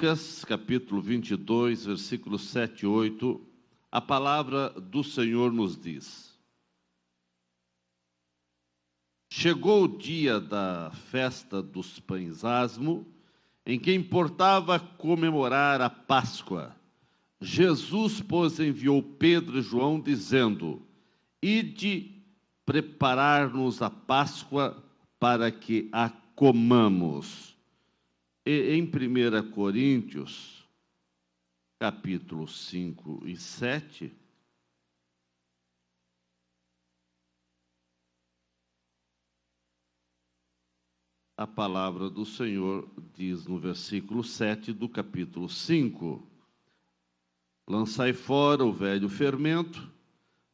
Lucas, capítulo 22, versículos 7 e 8, a palavra do Senhor nos diz: Chegou o dia da festa dos pães asmo, em que importava comemorar a Páscoa. Jesus, pois, enviou Pedro e João, dizendo: Ide preparar-nos a Páscoa para que a comamos. E em 1 Coríntios, capítulo 5 e 7, a palavra do Senhor diz no versículo 7 do capítulo 5: Lançai fora o velho fermento,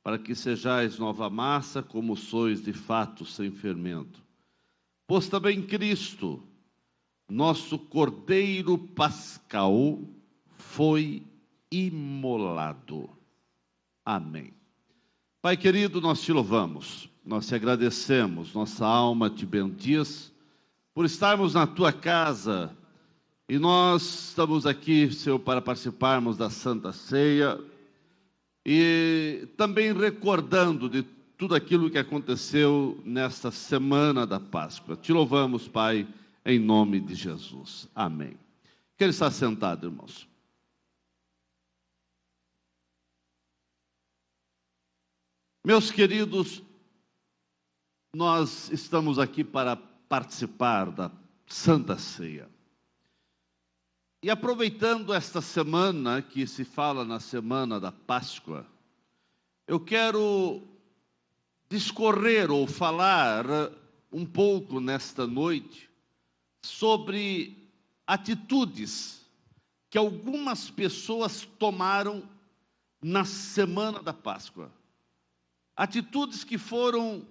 para que sejais nova massa, como sois de fato sem fermento. Pois também Cristo, nosso Cordeiro Pascal, foi imolado. Amém. Pai querido, nós te louvamos, nós te agradecemos, nossa alma te bendiz por estarmos na tua casa, e nós estamos aqui, Senhor, para participarmos da Santa Ceia, e também recordando de tudo aquilo que aconteceu nesta semana da Páscoa. Te louvamos, Pai, em nome de Jesus. Amém. Quero estar sentado, irmãos. Meus queridos, nós estamos aqui para participar da Santa Ceia. E aproveitando esta semana, que se fala na semana da Páscoa, eu quero discorrer ou falar um pouco nesta noite sobre atitudes que algumas pessoas tomaram na semana da Páscoa. Atitudes que foram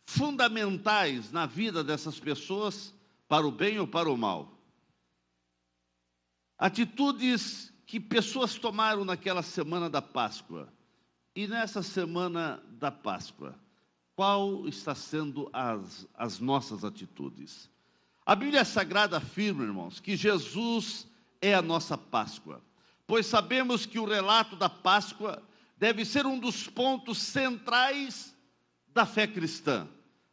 fundamentais na vida dessas pessoas, para o bem ou para o mal. Atitudes que pessoas tomaram naquela semana da Páscoa. E nessa semana da Páscoa, qual está sendo as nossas atitudes? A Bíblia Sagrada afirma, irmãos, que Jesus é a nossa Páscoa, pois sabemos que o relato da Páscoa deve ser um dos pontos centrais da fé cristã.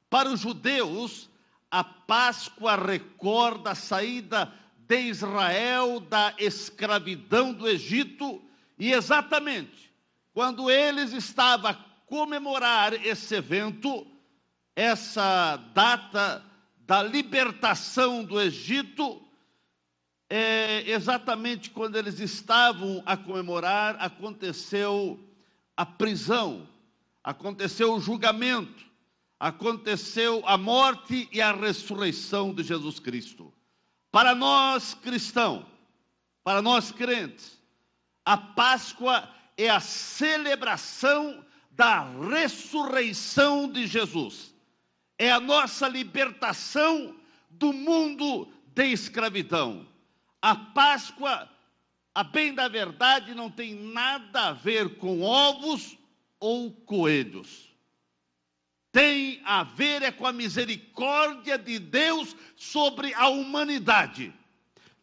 Para os judeus, a Páscoa recorda a saída de Israel da escravidão do Egito, e exatamente quando eles estavam a comemorar esse evento, essa data da libertação do Egito, exatamente quando eles estavam a comemorar, aconteceu a prisão, aconteceu o julgamento, aconteceu a morte e a ressurreição de Jesus Cristo. Para nós cristãos, para nós crentes, a Páscoa é a celebração da ressurreição de Jesus. É a nossa libertação do mundo de escravidão. A Páscoa, a bem da verdade, não tem nada a ver com ovos ou coelhos. Tem a ver com a misericórdia de Deus sobre a humanidade.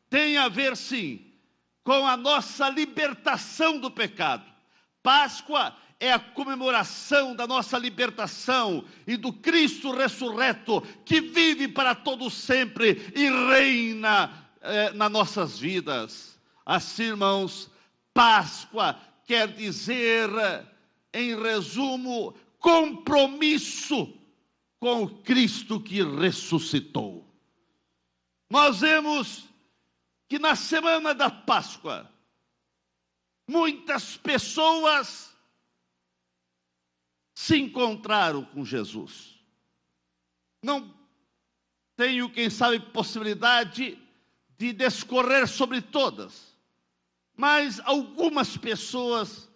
Tem a ver, sim, com a nossa libertação do pecado. Páscoa é a comemoração da nossa libertação e do Cristo ressurreto, que vive para todo sempre e reina nas nossas vidas. Assim, irmãos, Páscoa quer dizer, em resumo, compromisso com o Cristo que ressuscitou. Nós vemos que na semana da Páscoa, muitas pessoas se encontraram com Jesus. Não tenho, quem sabe, possibilidade de discorrer sobre todas, mas algumas pessoas,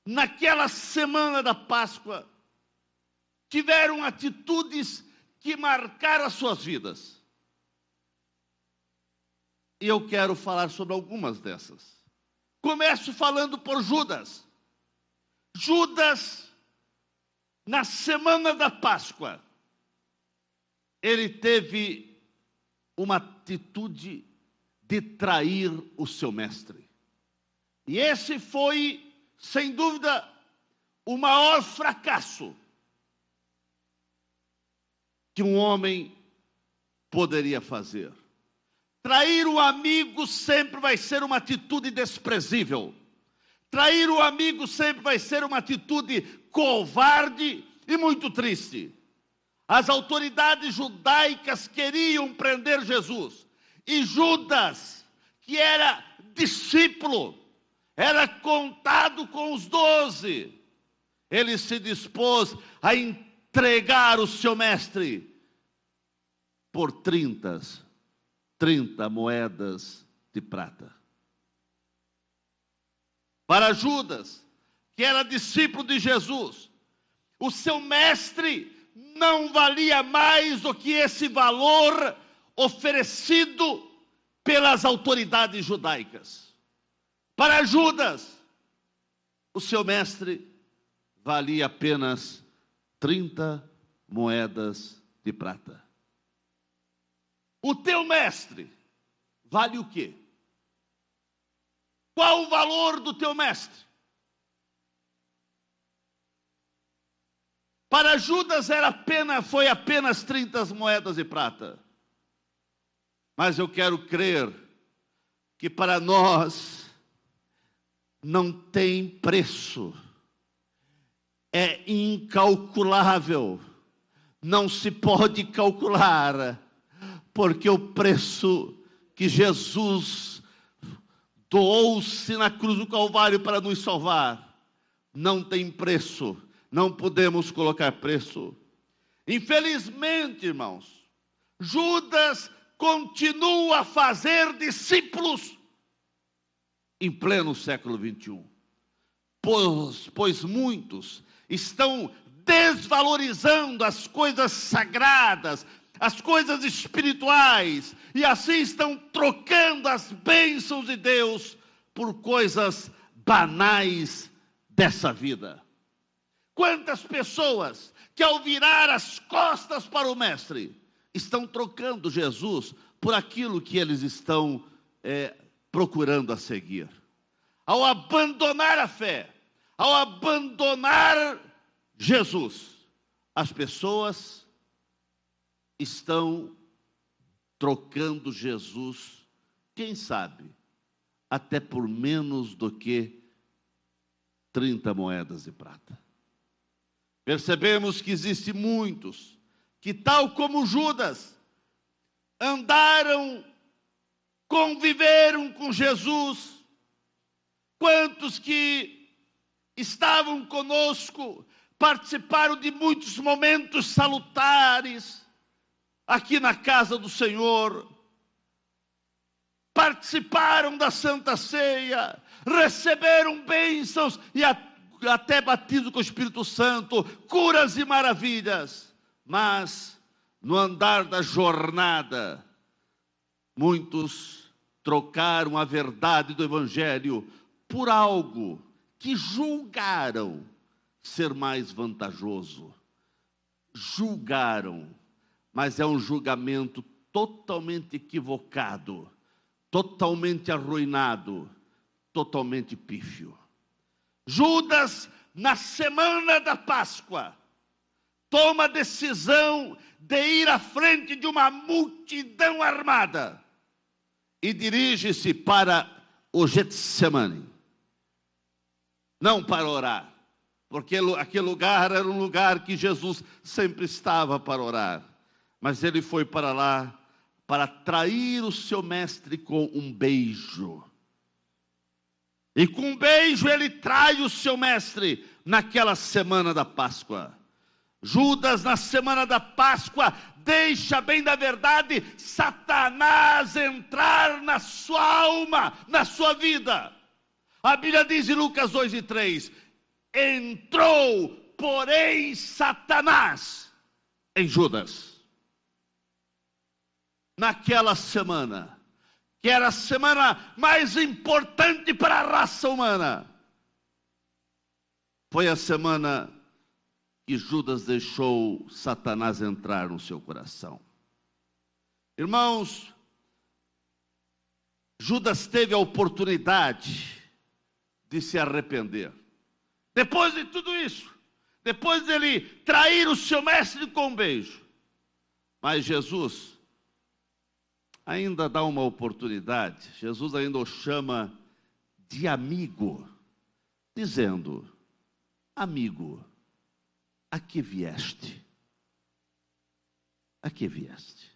naquela semana da Páscoa, tiveram atitudes que marcaram as suas vidas. E eu quero falar sobre algumas dessas. Começo falando por Judas. Judas, na semana da Páscoa, ele teve uma atitude de trair o seu mestre. E esse foi, sem dúvida, o maior fracasso que um homem poderia fazer. Trair o amigo sempre vai ser uma atitude desprezível. Trair o amigo sempre vai ser uma atitude covarde e muito triste. As autoridades judaicas queriam prender Jesus. E Judas, que era discípulo, era contado com os 12. Ele se dispôs a entregar o seu mestre por 30 moedas de prata. Para Judas, que era discípulo de Jesus, o seu mestre não valia mais do que esse valor oferecido pelas autoridades judaicas. Para Judas, o seu mestre valia apenas 30 moedas de prata. O teu mestre vale o quê? Qual o valor do teu mestre? Para Judas foi apenas 30 moedas de prata. Mas eu quero crer que para nós não tem preço. É incalculável. Não se pode calcular. Porque o preço que Jesus doou-se na cruz do Calvário para nos salvar, não tem preço, não podemos colocar preço. Infelizmente, irmãos, Judas continua a fazer discípulos em pleno século 21, pois muitos estão desvalorizando as coisas sagradas, as coisas espirituais, e assim estão trocando as bênçãos de Deus por coisas banais dessa vida. Quantas pessoas que ao virar as costas para o mestre, estão trocando Jesus por aquilo que eles estão procurando a seguir. Ao abandonar a fé, ao abandonar Jesus, as pessoas estão trocando Jesus, quem sabe, até por menos do que 30 moedas de prata. Percebemos que existem muitos que, tal como Judas, andaram, conviveram com Jesus. Quantos que estavam conosco, participaram de muitos momentos salutares, aqui na casa do Senhor, participaram da Santa Ceia, receberam bênçãos e até batido com o Espírito Santo, curas e maravilhas, mas no andar da jornada, muitos trocaram a verdade do Evangelho por algo que julgaram ser mais vantajoso. Julgaram, mas é um julgamento totalmente equivocado, totalmente arruinado, totalmente pífio. Judas, na semana da Páscoa, toma a decisão de ir à frente de uma multidão armada e dirige-se para o Getsemane. Não para orar, porque aquele lugar era um lugar que Jesus sempre estava para orar. Mas ele foi para lá para trair o seu mestre com um beijo. E com um beijo ele trai o seu mestre naquela semana da Páscoa. Judas, na semana da Páscoa, deixa bem da verdade Satanás entrar na sua alma, na sua vida. A Bíblia diz em Lucas 2:3, entrou, porém, Satanás em Judas. Naquela semana, que era a semana mais importante para a raça humana, foi a semana que Judas deixou Satanás entrar no seu coração. Irmãos, Judas teve a oportunidade de se arrepender. Depois de tudo isso, depois dele trair o seu mestre com um beijo, mas Jesus ainda dá uma oportunidade. Jesus ainda o chama de amigo, dizendo: amigo, a que vieste? A que vieste?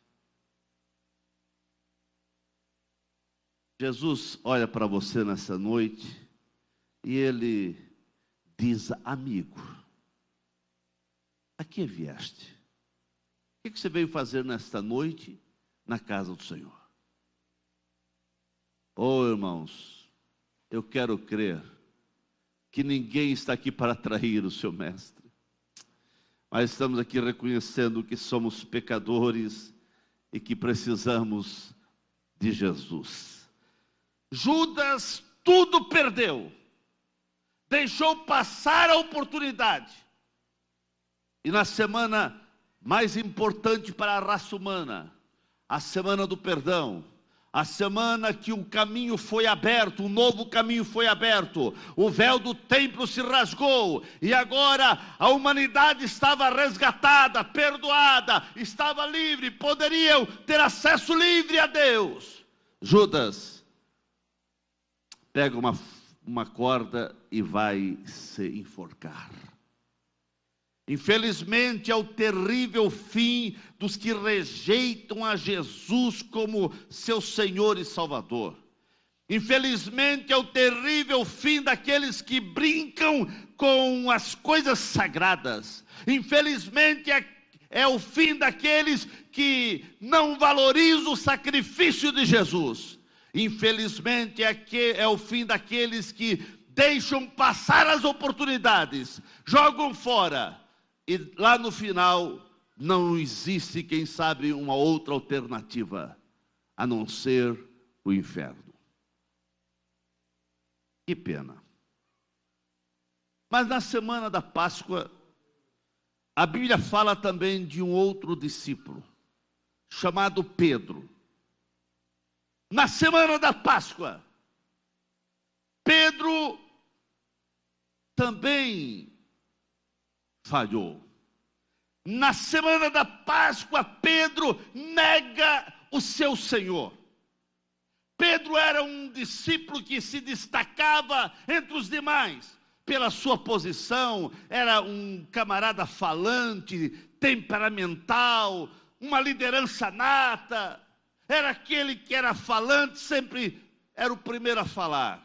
Jesus olha para você nessa noite e ele diz: amigo, a que vieste? O que você veio fazer nesta noite na casa do Senhor? Oh, irmãos, eu quero crer que ninguém está aqui para trair o seu mestre, mas estamos aqui reconhecendo que somos pecadores e que precisamos de Jesus. Judas tudo perdeu, deixou passar a oportunidade, e na semana mais importante para a raça humana, a semana do perdão, a semana que um caminho foi aberto, um novo caminho foi aberto, o véu do templo se rasgou, e agora a humanidade estava resgatada, perdoada, estava livre, poderiam ter acesso livre a Deus. Judas pega uma corda e vai se enforcar. Infelizmente é o terrível fim dos que rejeitam a Jesus como seu Senhor e Salvador. Infelizmente é o terrível fim daqueles que brincam com as coisas sagradas. Infelizmente é o fim daqueles que não valorizam o sacrifício de Jesus. Infelizmente é o fim daqueles que deixam passar as oportunidades, jogam fora. E lá no final, não existe, quem sabe, uma outra alternativa, a não ser o inferno. Que pena. Mas na semana da Páscoa, a Bíblia fala também de um outro discípulo, chamado Pedro. Na semana da Páscoa, Pedro também falhou. Na semana da Páscoa, Pedro nega o seu Senhor. Pedro era um discípulo que se destacava entre os demais pela sua posição, era um camarada falante, temperamental, uma liderança nata, era aquele que era falante, sempre era o primeiro a falar.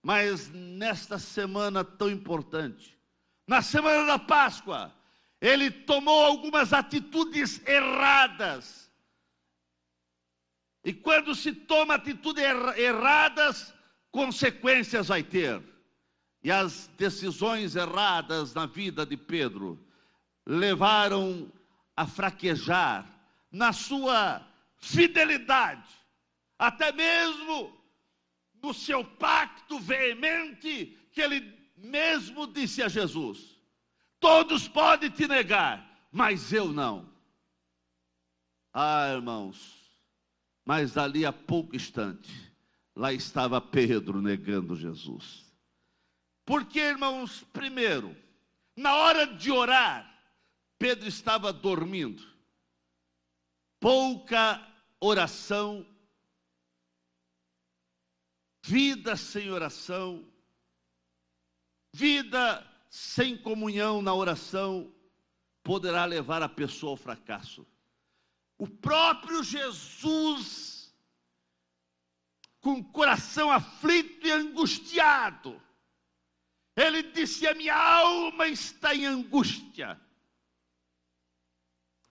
Mas nesta semana tão importante, na semana da Páscoa, ele tomou algumas atitudes erradas. E quando se toma atitudes erradas, consequências vai ter. E as decisões erradas na vida de Pedro levaram a fraquejar na sua fidelidade, até mesmo no seu pacto veemente que ele mesmo disse a Jesus: todos podem te negar, mas eu não. Ah, irmãos, mas dali a pouco instante, lá estava Pedro negando Jesus. Porque, irmãos, primeiro, na hora de orar, Pedro estava dormindo. Pouca oração, vida sem oração, vida sem comunhão na oração, poderá levar a pessoa ao fracasso. O próprio Jesus, com o coração aflito e angustiado, ele disse: a minha alma está em angústia.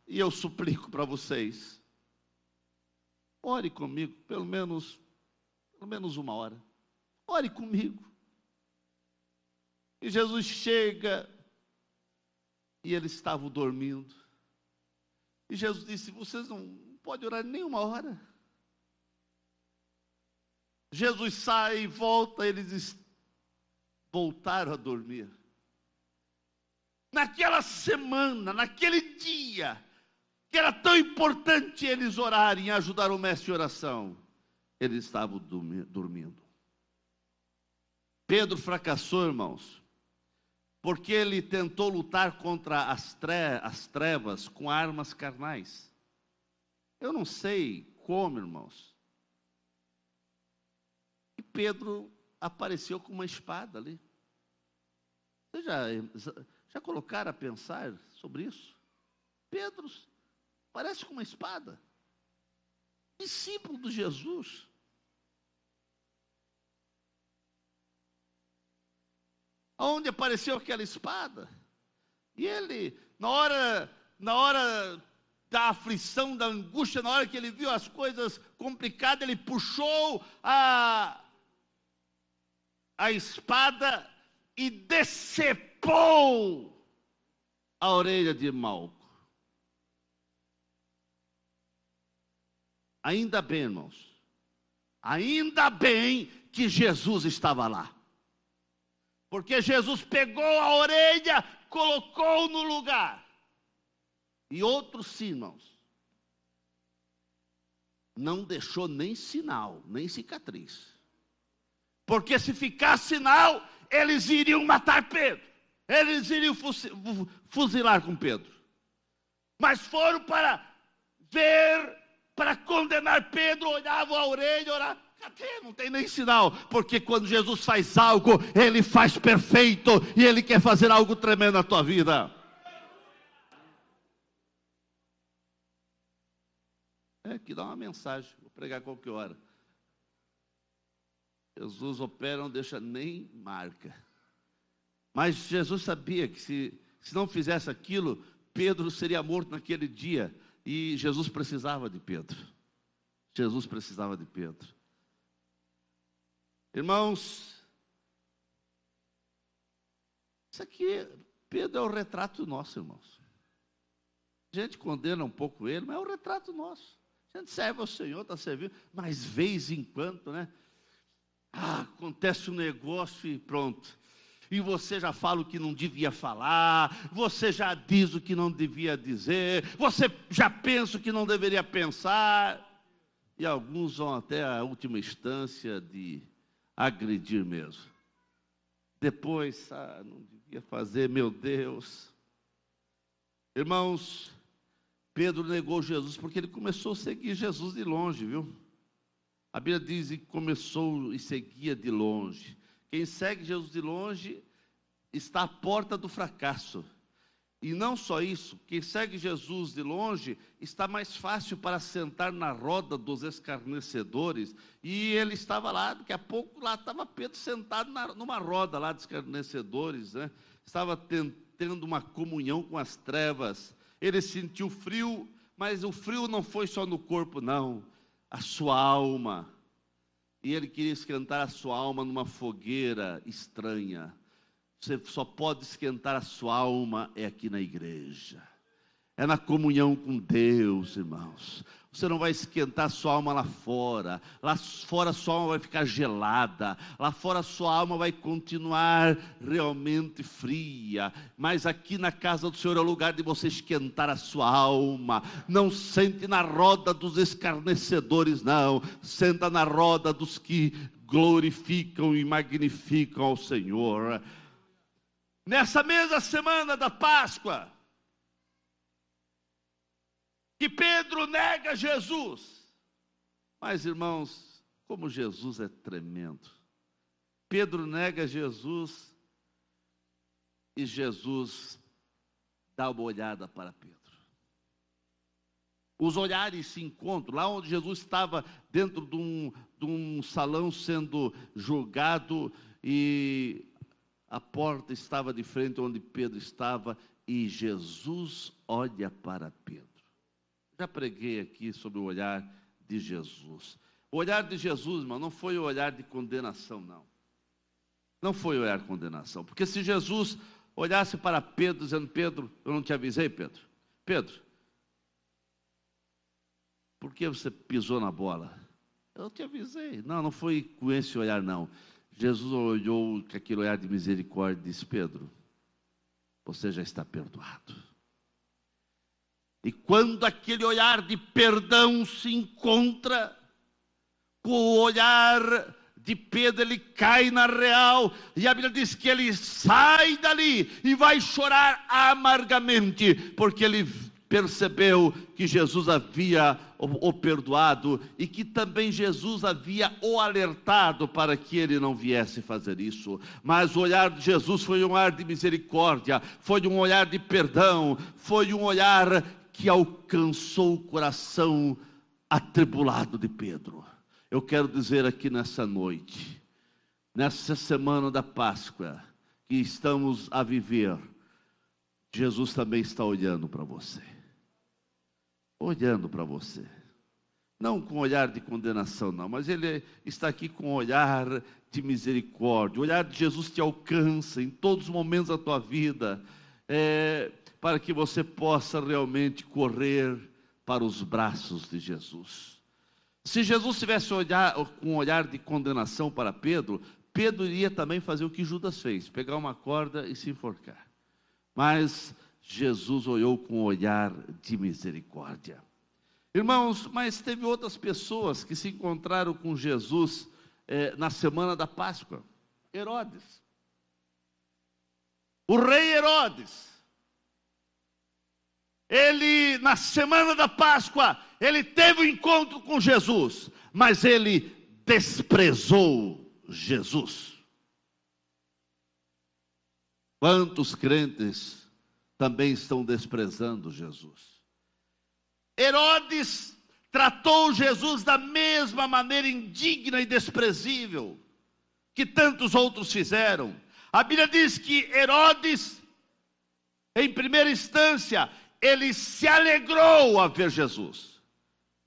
E eu suplico para vocês, ore comigo, pelo menos uma hora. Ore comigo. E Jesus chega, e eles estavam dormindo. E Jesus disse: vocês não podem orar nem uma hora. Jesus sai e volta, eles voltaram a dormir. Naquela semana, naquele dia, que era tão importante eles orarem e ajudar o mestre em oração, eles estavam dormindo. Pedro fracassou, irmãos, porque ele tentou lutar contra as trevas com armas carnais. Eu não sei como, irmãos, e Pedro apareceu com uma espada ali. Vocês já colocaram a pensar sobre isso? Pedro parece com uma espada. Discípulo de Jesus. Onde apareceu aquela espada? E ele, na hora da aflição, da angústia, na hora que ele viu as coisas complicadas, ele puxou a espada e decepou a orelha de Malco. Ainda bem, irmãos, ainda bem que Jesus estava lá. Porque Jesus pegou a orelha, colocou no lugar. E outros sim, irmãos, não deixou nem sinal, nem cicatriz. Porque se ficasse sinal, eles iriam matar Pedro. Eles iriam fuzilar com Pedro. Mas foram para ver, para condenar Pedro, olhavam a orelha, oravam. Cadê? Não tem nem sinal. Porque quando Jesus faz algo, Ele faz perfeito. E Ele quer fazer algo tremendo na tua vida. Aqui dá uma mensagem. Vou pregar qualquer hora. Jesus opera, não deixa nem marca. Mas Jesus sabia que se não fizesse aquilo, Pedro seria morto naquele dia. E Jesus precisava de Pedro. Jesus precisava de Pedro. Irmãos, isso aqui, Pedro é o retrato nosso, irmãos. A gente condena um pouco ele, mas é o retrato nosso. A gente serve ao Senhor, está servindo, mas vez em quando, né? Acontece um negócio e pronto. E você já fala o que não devia falar, você já diz o que não devia dizer, você já pensa o que não deveria pensar. E alguns vão até a última instância de agredir mesmo. Depois, não devia fazer, meu Deus. Irmãos, Pedro negou Jesus porque ele começou a seguir Jesus de longe, viu? A Bíblia diz que começou e seguia de longe. Quem segue Jesus de longe está à porta do fracasso. E não só isso, quem segue Jesus de longe está mais fácil para sentar na roda dos escarnecedores. E ele estava lá, daqui a pouco lá estava Pedro sentado numa roda lá de escarnecedores, né? Estava tendo uma comunhão com as trevas. Ele sentiu frio, mas o frio não foi só no corpo, não. A sua alma. E ele queria esquentar a sua alma numa fogueira estranha. Você só pode esquentar a sua alma aqui na igreja. É na comunhão com Deus, irmãos. Você não vai esquentar a sua alma lá fora. Lá fora a sua alma vai ficar gelada. Lá fora a sua alma vai continuar realmente fria. Mas aqui na casa do Senhor é o lugar de você esquentar a sua alma. Não sente na roda dos escarnecedores, não. Senta na roda dos que glorificam e magnificam ao Senhor. Nessa mesma semana da Páscoa, que Pedro nega Jesus. Mas, irmãos, como Jesus é tremendo. Pedro nega Jesus e Jesus dá uma olhada para Pedro. Os olhares se encontram. Lá onde Jesus estava, dentro de um salão sendo julgado, e a porta estava de frente onde Pedro estava, e Jesus olha para Pedro. Já preguei aqui sobre o olhar de Jesus. O olhar de Jesus, irmão, não foi o olhar de condenação, não. Não foi o olhar de condenação. Porque se Jesus olhasse para Pedro, dizendo: Pedro, eu não te avisei, Pedro. Pedro, por que você pisou na bola? Eu te avisei. Não foi com esse olhar, não. Jesus olhou com aquele olhar de misericórdia e disse: Pedro, você já está perdoado. E quando aquele olhar de perdão se encontra com o olhar de Pedro, ele cai na real, e a Bíblia diz que ele sai dali e vai chorar amargamente, porque ele percebeu que Jesus havia o perdoado, e que também Jesus havia o alertado para que ele não viesse fazer isso. Mas o olhar de Jesus foi um olhar de misericórdia, foi um olhar de perdão, foi um olhar que alcançou o coração atribulado de Pedro. Eu quero dizer aqui nessa noite, nessa semana da Páscoa que estamos a viver, Jesus também está olhando para você. Olhando para você. Não com olhar de condenação, não, mas Ele está aqui com olhar de misericórdia. O olhar de Jesus te alcança em todos os momentos da tua vida, para que você possa realmente correr para os braços de Jesus. Se Jesus tivesse com um olhar de condenação para Pedro, Pedro iria também fazer o que Judas fez, pegar uma corda e se enforcar. Mas Jesus olhou com um olhar de misericórdia. Irmãos, mas teve outras pessoas que se encontraram com Jesus na semana da Páscoa. Herodes. O rei Herodes. Ele, na semana da Páscoa, ele teve um encontro com Jesus, mas ele desprezou Jesus. Quantos crentes também estão desprezando Jesus? Herodes tratou Jesus da mesma maneira indigna e desprezível que tantos outros fizeram. A Bíblia diz que Herodes, em primeira instância, ele se alegrou a ver Jesus,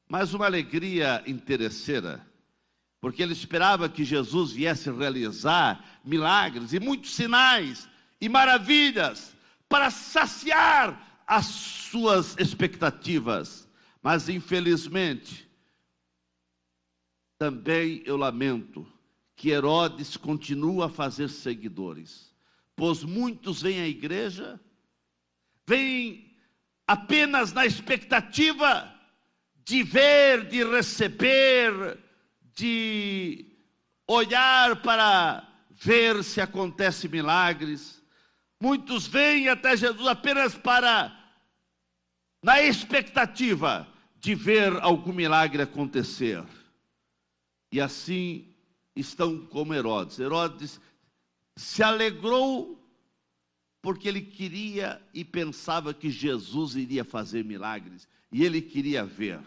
mas uma alegria interesseira, porque ele esperava que Jesus viesse realizar milagres e muitos sinais e maravilhas para saciar as suas expectativas. Mas infelizmente, também eu lamento que Herodes continua a fazer seguidores, pois muitos vêm à igreja, vêm apenas na expectativa de ver, de receber, de olhar para ver se acontece milagres. Muitos vêm até Jesus apenas na expectativa de ver algum milagre acontecer. E assim estão como Herodes. Herodes se alegrou porque ele queria e pensava que Jesus iria fazer milagres, e ele queria ver.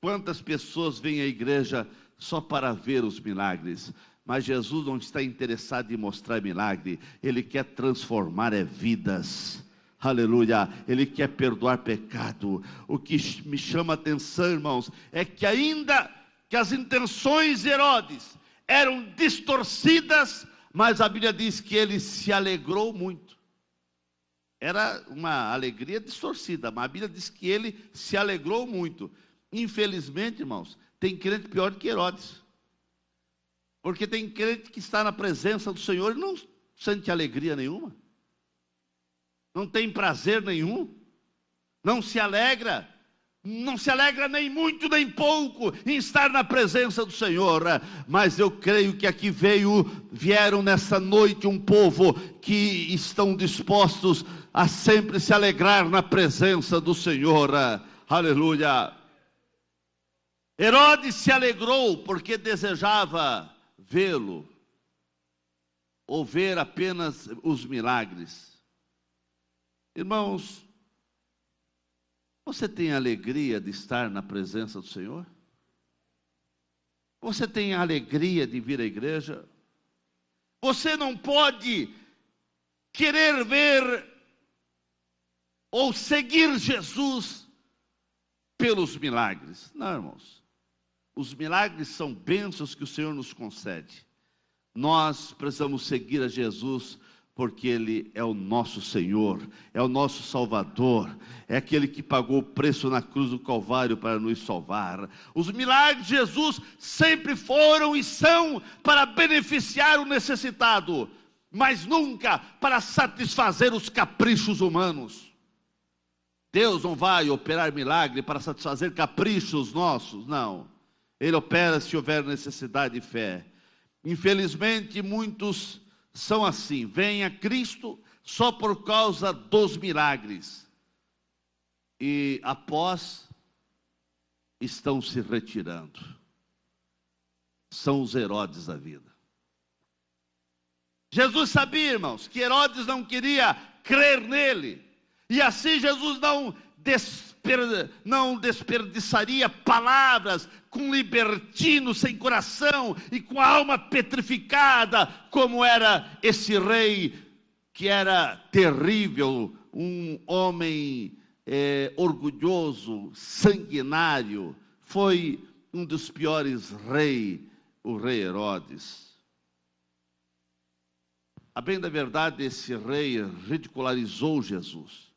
Quantas pessoas vêm à igreja só para ver os milagres? Mas Jesus não está interessado em mostrar milagre, Ele quer transformar vidas. Aleluia, Ele quer perdoar pecado. O que me chama a atenção, irmãos, é que ainda que as intenções de Herodes eram distorcidas, mas a Bíblia diz que ele se alegrou muito. Era uma alegria distorcida, mas a Bíblia diz que ele se alegrou muito. Infelizmente, irmãos, tem crente pior do que Herodes. Porque tem crente que está na presença do Senhor e não sente alegria nenhuma. Não tem prazer nenhum. Não se alegra. Não se alegra nem muito nem pouco em estar na presença do Senhor. Mas eu creio que aqui vieram nessa noite um povo que estão dispostos a sempre se alegrar na presença do Senhor. Aleluia. Herodes se alegrou porque desejava vê-lo, ou ver apenas os milagres. Irmãos, você tem alegria de estar na presença do Senhor? Você tem alegria de vir à igreja? Você não pode querer ver ou seguir Jesus pelos milagres. Não, irmãos. Os milagres são bênçãos que o Senhor nos concede. Nós precisamos seguir a Jesus porque Ele é o nosso Senhor, é o nosso Salvador, é aquele que pagou o preço na cruz do Calvário para nos salvar. Os milagres de Jesus sempre foram e são para beneficiar o necessitado, mas nunca para satisfazer os caprichos humanos. Deus não vai operar milagre para satisfazer caprichos nossos, não. Ele opera se houver necessidade de fé. Infelizmente, muitos são assim, vêm a Cristo só por causa dos milagres. E após, estão se retirando. São os Herodes da vida. Jesus sabia, irmãos, que Herodes não queria crer nele. E assim Jesus não desperdiçaria palavras com libertino sem coração e com a alma petrificada, como era esse rei que era terrível, um homem orgulhoso, sanguinário. Foi um dos piores reis, o rei Herodes. A bem da verdade, esse rei ridicularizou Jesus.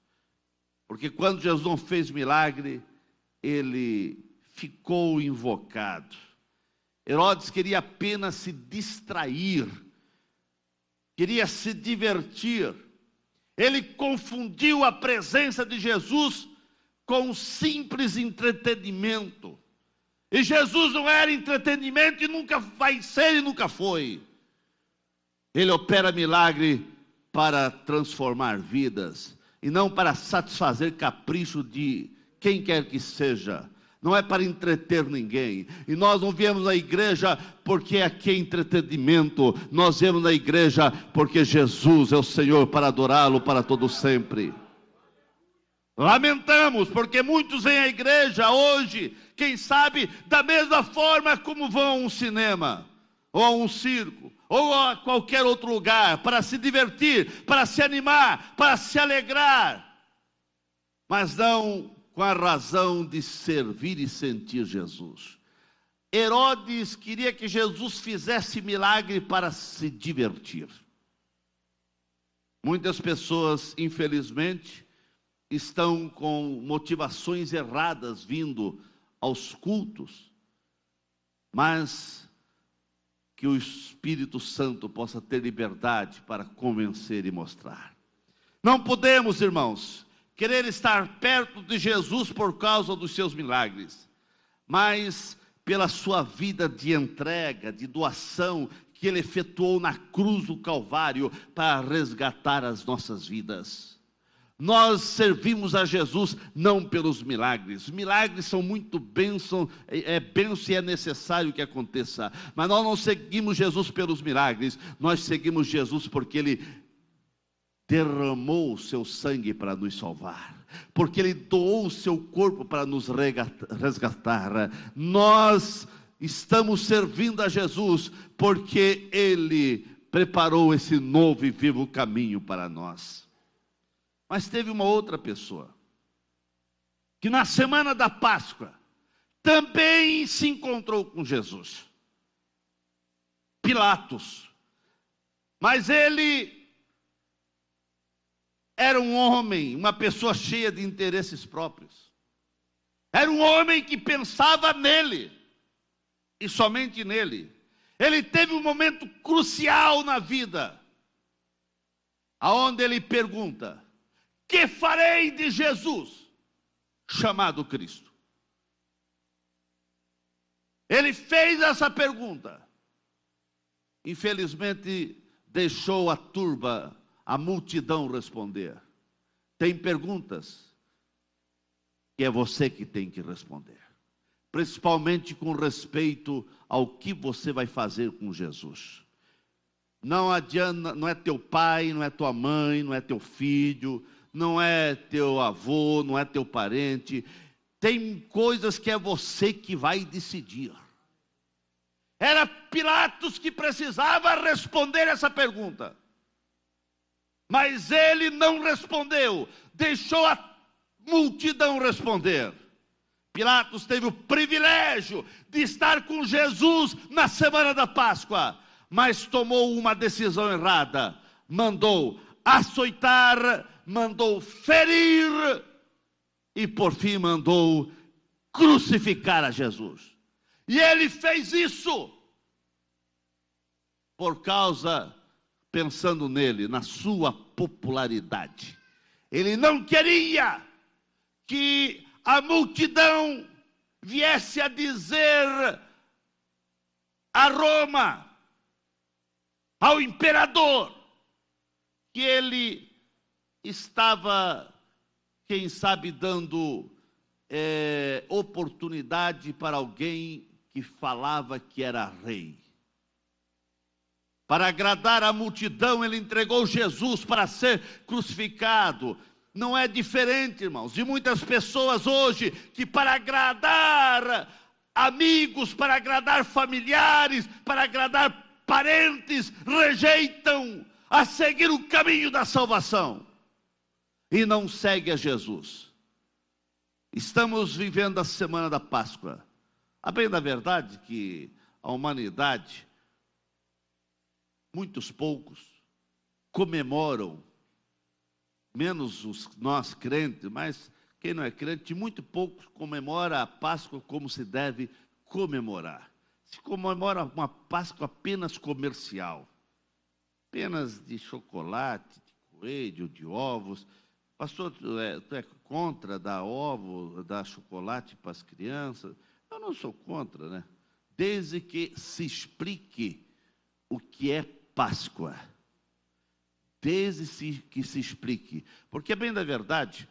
Porque quando Jesus não fez milagre, ele ficou invocado. Herodes queria apenas se distrair, queria se divertir. Ele confundiu a presença de Jesus com um simples entretenimento. E Jesus não era entretenimento e nunca vai ser e nunca foi. Ele opera milagre para transformar vidas e não para satisfazer capricho de quem quer que seja. Não é para entreter ninguém. E nós não viemos na igreja porque aqui é entretenimento. Nós viemos na igreja porque Jesus é o Senhor, para adorá-lo para todo sempre. Lamentamos porque muitos vêm à igreja hoje, quem sabe da mesma forma como vão a um cinema, ou a um circo, ou a qualquer outro lugar, para se divertir, para se animar, para se alegrar, mas não com a razão de servir e sentir Jesus. Herodes queria que Jesus fizesse milagre para se divertir. Muitas pessoas, infelizmente, estão com motivações erradas vindo aos cultos, mas que o Espírito Santo possa ter liberdade para convencer e mostrar. Não podemos, irmãos, querer estar perto de Jesus por causa dos seus milagres, mas pela sua vida de entrega, de doação, que Ele efetuou na cruz do Calvário para resgatar as nossas vidas. Nós servimos a Jesus não pelos milagres. Os milagres são muito bênção, bênção e é necessário que aconteça. Mas nós não seguimos Jesus pelos milagres. Nós seguimos Jesus porque Ele derramou o seu sangue para nos salvar. Porque Ele doou o seu corpo para nos resgatar. Nós estamos servindo a Jesus porque Ele preparou esse novo e vivo caminho para nós. Mas teve uma outra pessoa, que na semana da Páscoa, também se encontrou com Jesus. Pilatos. Mas ele era um homem, uma pessoa cheia de interesses próprios. Era um homem que pensava nele, e somente nele. Ele teve um momento crucial na vida, aonde ele pergunta: que farei de Jesus, chamado Cristo? Ele fez essa pergunta. Infelizmente, deixou a turba, a multidão responder. Tem perguntas que é você que tem que responder. Principalmente com respeito ao que você vai fazer com Jesus. Não adianta, não é teu pai, não é tua mãe, não é teu filho, não é teu avô, não é teu parente. Tem coisas que é você que vai decidir. Era Pilatos que precisava responder essa pergunta. Mas ele não respondeu, deixou a multidão responder. Pilatos teve o privilégio de estar com Jesus na semana da Páscoa, mas tomou uma decisão errada. Mandou açoitar, mandou ferir e por fim mandou crucificar a Jesus. E ele fez isso por causa, pensando nele, na sua popularidade. Ele não queria que a multidão viesse a dizer a Roma, ao imperador, que ele estava, quem sabe, dando oportunidade para alguém que falava que era rei. Para agradar a multidão, ele entregou Jesus para ser crucificado. Não é diferente, irmãos, de muitas pessoas hoje que, para agradar amigos, para agradar familiares, para agradar parentes, rejeitam a seguir o caminho da salvação e não seguem a Jesus. Estamos vivendo a semana da Páscoa. A bem da verdade que a humanidade, muitos poucos, comemoram, menos nós crentes, mas quem não é crente, muito poucos comemora a Páscoa como se deve comemorar. Se comemora uma Páscoa apenas comercial, apenas de chocolate, de coelho, de ovos. Pastor, tu é contra dar ovo, dar chocolate para as crianças? Eu não sou contra, né? Desde que se explique o que é Páscoa. Desde que se explique. Porque, bem da verdade,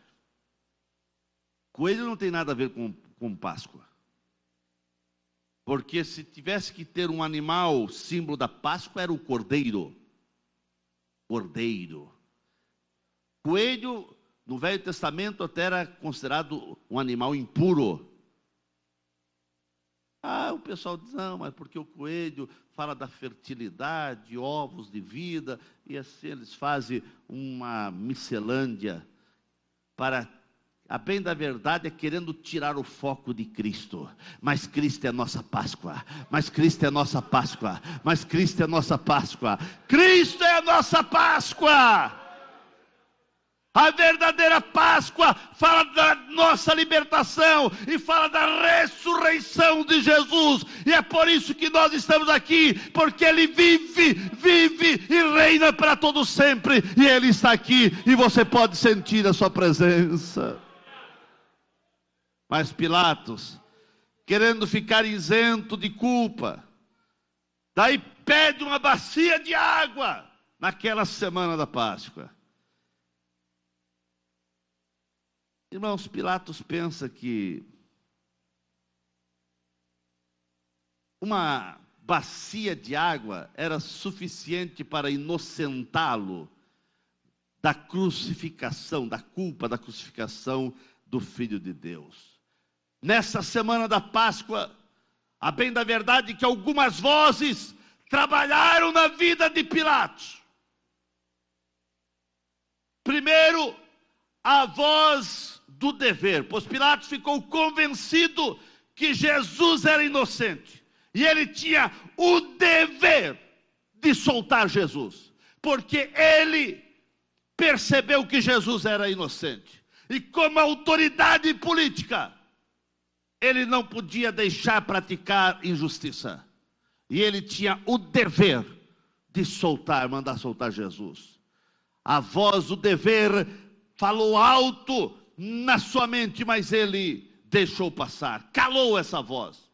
coelho não tem nada a ver com Páscoa. Porque se tivesse que ter um animal símbolo da Páscoa, era o cordeiro. Cordeiro. Coelho, no Velho Testamento, até era considerado um animal impuro. O pessoal diz, não, mas porque o coelho fala da fertilidade, ovos de vida, e assim eles fazem uma miscelânea para, a bem da verdade, é querendo tirar o foco de Cristo. Mas Cristo é nossa Páscoa, mas Cristo é nossa Páscoa, mas Cristo é nossa Páscoa. Cristo é a nossa Páscoa. A verdadeira Páscoa fala da nossa libertação e fala da ressurreição de Jesus. E é por isso que nós estamos aqui, porque Ele vive e reina para todo sempre. E Ele está aqui e você pode sentir a sua presença. Mas Pilatos, querendo ficar isento de culpa, daí pede uma bacia de água naquela semana da Páscoa. Irmãos, Pilatos pensa que uma bacia de água era suficiente para inocentá-lo da crucificação, da culpa da crucificação do Filho de Deus. Nessa semana da Páscoa, a bem da verdade que algumas vozes trabalharam na vida de Pilatos. Primeiro, a voz do dever, pois Pilatos ficou convencido que Jesus era inocente, e ele tinha o dever de soltar Jesus, porque ele percebeu que Jesus era inocente, e como autoridade política, ele não podia deixar praticar injustiça, e ele tinha o dever de mandar soltar Jesus. A voz do dever falou alto na sua mente, mas ele deixou passar, calou essa voz.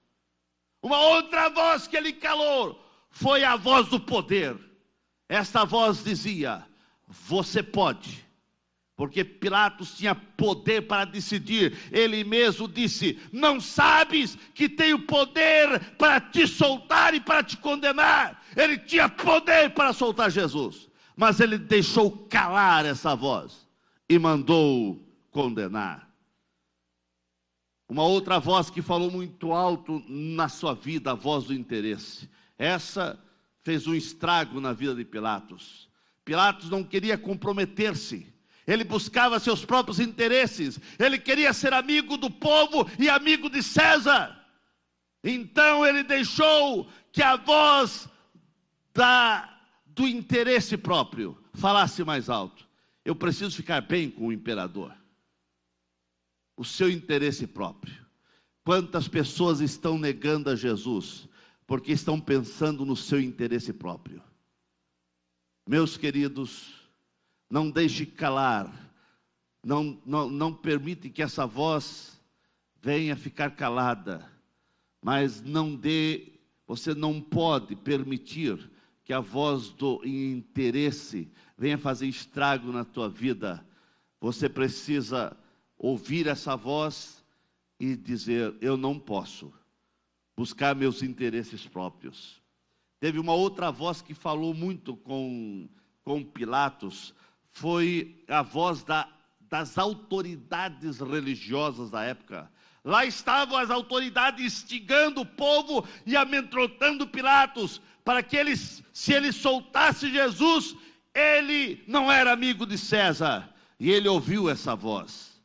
Uma outra voz que ele calou foi a voz do poder. Esta voz dizia: você pode, porque Pilatos tinha poder para decidir. Ele mesmo disse: não sabes que tenho poder para te soltar e para te condenar? Ele tinha poder para soltar Jesus, mas ele deixou calar essa voz e mandou condenar. Uma outra voz que falou muito alto na sua vida, a voz do interesse. Essa fez um estrago na vida de Pilatos. Pilatos não queria comprometer-se. Ele buscava seus próprios interesses. Ele queria ser amigo do povo e amigo de César. Então ele deixou que a voz do interesse próprio falasse mais alto. Eu preciso ficar bem com o imperador. O seu interesse próprio. Quantas pessoas estão negando a Jesus porque estão pensando no seu interesse próprio? Meus queridos, não deixe calar, não permite que essa voz venha ficar calada, mas não dê Você não pode permitir que a voz do interesse venha fazer estrago na tua vida. Você precisa ouvir essa voz e dizer: eu não posso buscar meus interesses próprios. Teve uma outra voz que falou muito com Pilatos, foi a voz das autoridades religiosas da época. Lá estavam as autoridades instigando o povo e amedrontando Pilatos, para que se ele soltasse Jesus, ele não era amigo de César. E ele ouviu essa voz.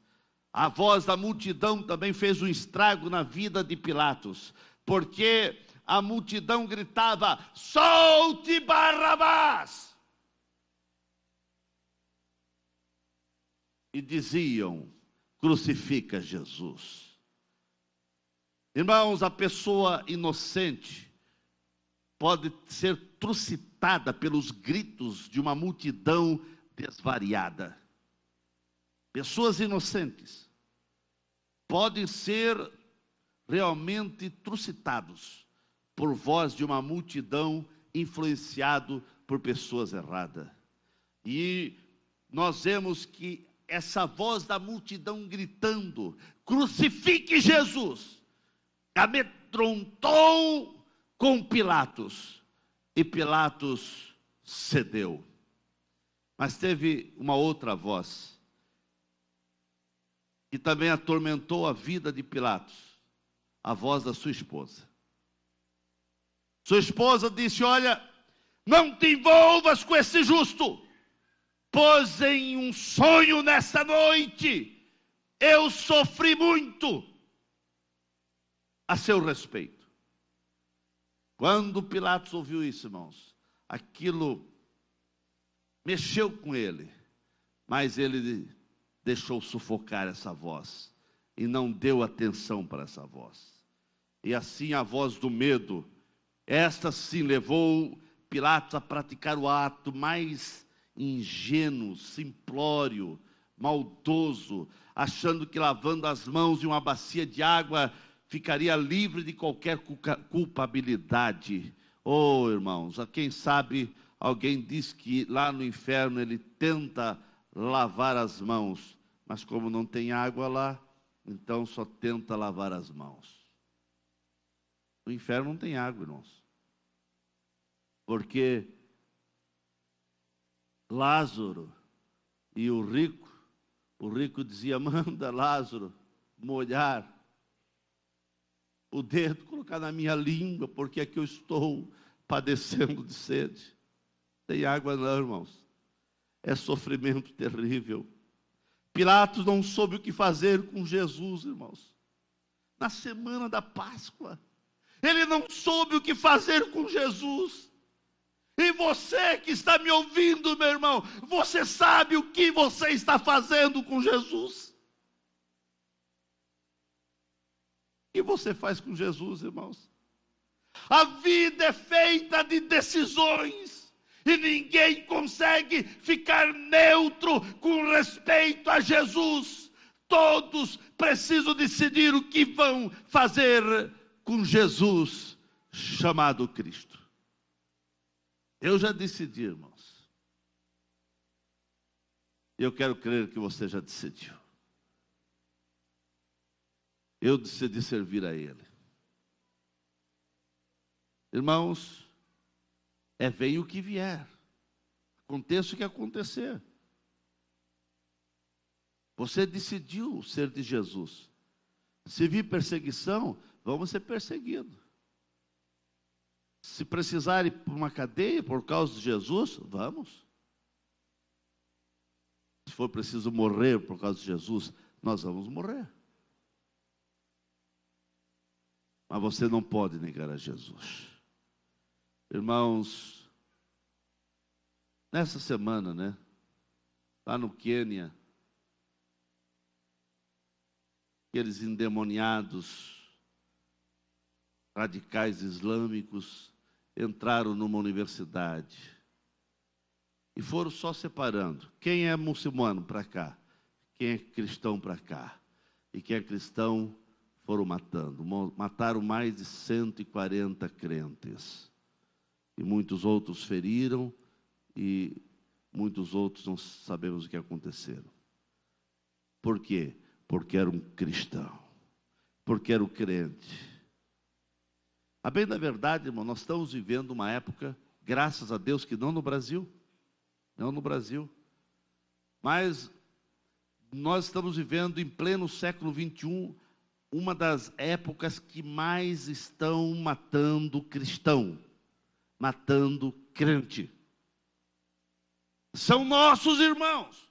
A voz da multidão também fez um estrago na vida de Pilatos, porque a multidão gritava: solte Barrabás! E diziam: crucifica Jesus. Irmãos, a pessoa inocente pode ser trucidada pelos gritos de uma multidão desvariada. Pessoas inocentes podem ser realmente trucidados por voz de uma multidão influenciado por pessoas erradas. E nós vemos que essa voz da multidão gritando: crucifique Jesus, amedrontou com Pilatos, e Pilatos cedeu. Mas teve uma outra voz que também atormentou a vida de Pilatos, a voz da sua esposa. Sua esposa disse: olha, não te envolvas com esse justo, pois em um sonho nessa noite eu sofri muito a seu respeito. Quando Pilatos ouviu isso, irmãos, aquilo mexeu com ele, mas ele deixou sufocar essa voz e não deu atenção para essa voz. E assim a voz do medo, esta sim levou Pilatos a praticar o ato mais ingênuo, simplório, maldoso, achando que lavando as mãos em uma bacia de água ficaria livre de qualquer culpabilidade. Oh, irmãos, a quem sabe alguém diz que lá no inferno ele tenta lavar as mãos, mas como não tem água lá, então só tenta lavar as mãos. No inferno não tem água, irmãos, porque Lázaro e o rico dizia: manda Lázaro molhar o dedo, colocar na minha língua, porque é que eu estou padecendo de sede. Tem água não, irmãos. É sofrimento terrível. Pilatos não soube o que fazer com Jesus, irmãos. Na semana da Páscoa, ele não soube o que fazer com Jesus. E você que está me ouvindo, meu irmão, você sabe o que você está fazendo com Jesus? O que você faz com Jesus, irmãos? A vida é feita de decisões, e ninguém consegue ficar neutro com respeito a Jesus. Todos precisam decidir o que vão fazer com Jesus, chamado Cristo. Eu já decidi, irmãos. Eu quero crer que você já decidiu. Eu decidi servir a Ele. Irmãos, venha o que vier, aconteça o que acontecer. Você decidiu ser de Jesus. Se vir perseguição, vamos ser perseguidos. Se precisar ir para uma cadeia por causa de Jesus, vamos. Se for preciso morrer por causa de Jesus, nós vamos morrer. Mas você não pode negar a Jesus. Irmãos, nessa semana, lá no Quênia, aqueles endemoniados, radicais islâmicos, entraram numa universidade e foram só separando. Quem é muçulmano para cá? Quem é cristão para cá? E quem é cristão foram matando. Mataram mais de 140 crentes. E muitos outros feriram, e muitos outros não sabemos o que aconteceram. Por quê? Porque era um cristão. Porque era um crente. A bem da verdade, irmão, nós estamos vivendo uma época, graças a Deus, que não no Brasil, mas nós estamos vivendo em pleno século 21, uma das épocas que mais estão matando cristão, matando crente. São nossos irmãos.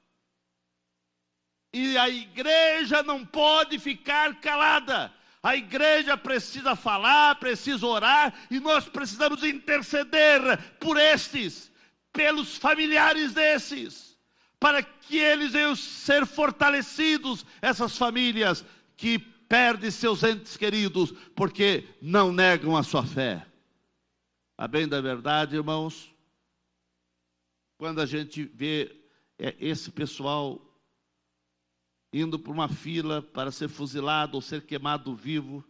E a igreja não pode ficar calada. A igreja precisa falar, precisa orar, e nós precisamos interceder por estes, pelos familiares desses, para que eles venham ser fortalecidos, essas famílias que perdem seus entes queridos, porque não negam a sua fé. A bem da verdade, irmãos, quando a gente vê esse pessoal indo para uma fila para ser fuzilado ou ser queimado vivo,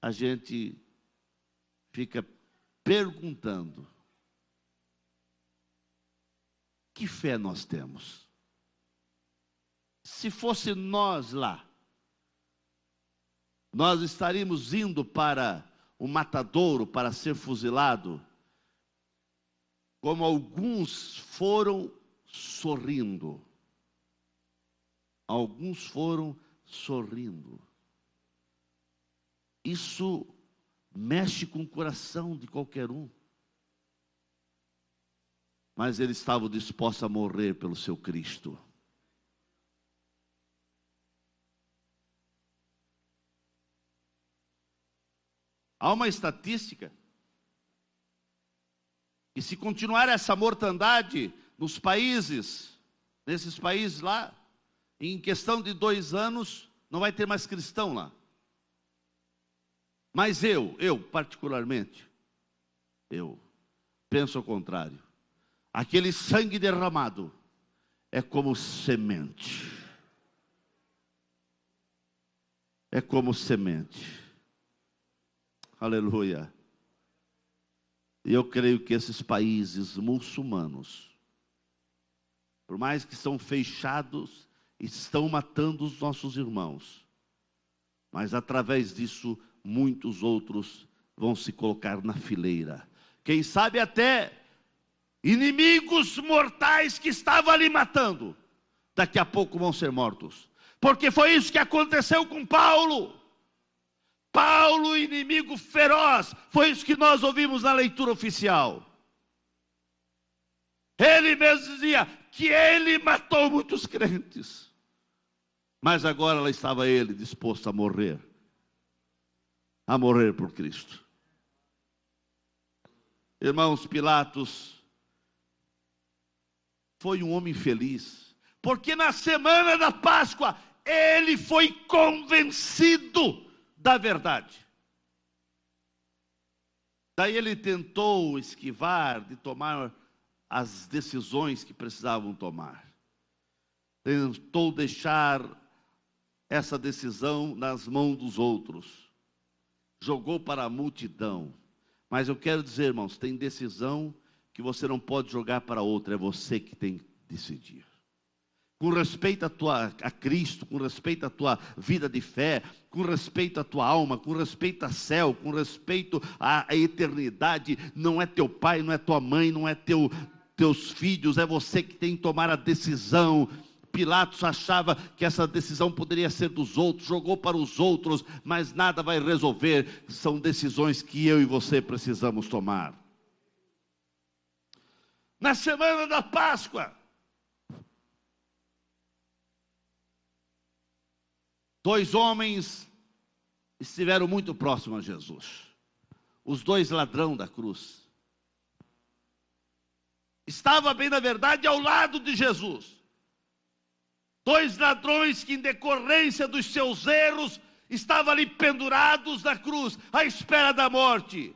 a gente fica perguntando: que fé nós temos? Se fosse nós lá, nós estaríamos indo para o matadouro para ser fuzilado, como alguns foram sorrindo. Alguns foram sorrindo. Isso mexe com o coração de qualquer um. Mas eles estavam dispostos a morrer pelo seu Cristo. Há uma estatística que, se continuar essa mortandade nos países, nesses países lá, em questão de 2 anos, não vai ter mais cristão lá. Mas eu particularmente, eu penso ao contrário. Aquele sangue derramado é como semente. É como semente. Aleluia. E eu creio que esses países muçulmanos, por mais que são fechados, estão matando os nossos irmãos. Mas através disso, muitos outros vão se colocar na fileira. Quem sabe até inimigos mortais que estavam ali matando, daqui a pouco vão ser mortos. Porque foi isso que aconteceu com Paulo. Paulo, inimigo feroz, foi isso que nós ouvimos na leitura oficial. Ele mesmo dizia que ele matou muitos crentes. Mas agora lá estava ele disposto a morrer por Cristo. Irmãos, Pilatos foi um homem feliz, porque na semana da Páscoa ele foi convencido da verdade. Daí ele tentou esquivar de tomar as decisões que precisavam tomar. Tentou deixar essa decisão nas mãos dos outros. Jogou para a multidão. Mas eu quero dizer, irmãos, tem decisão que você não pode jogar para outra, é você que tem que decidir. Com respeito a Cristo, com respeito à tua vida de fé, com respeito à tua alma, com respeito ao céu, com respeito à eternidade, não é teu pai, não é tua mãe, não é teus filhos, é você que tem que tomar a decisão. Pilatos achava que essa decisão poderia ser dos outros, jogou para os outros, mas nada vai resolver. São decisões que eu e você precisamos tomar. Na semana da Páscoa, dois homens estiveram muito próximos a Jesus. Os dois ladrões da cruz. Estava bem, na verdade, ao lado de Jesus. Dois ladrões que, em decorrência dos seus erros, estavam ali pendurados na cruz, à espera da morte.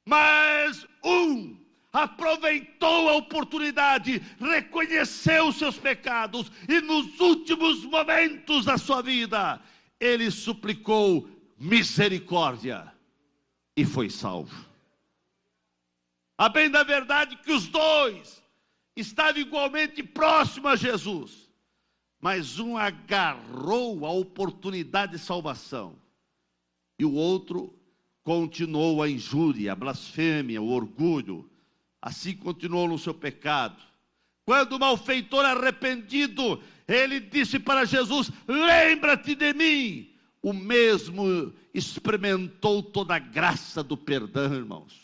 Mas um aproveitou a oportunidade, reconheceu os seus pecados, e nos últimos momentos da sua vida, ele suplicou misericórdia e foi salvo. A bem da verdade que os dois estavam igualmente próximos a Jesus, mas um agarrou a oportunidade de salvação e o outro continuou a injúria, a blasfêmia, o orgulho, assim continuou no seu pecado. Quando o malfeitor arrependido, ele disse para Jesus: lembra-te de mim. O mesmo experimentou toda a graça do perdão, irmãos.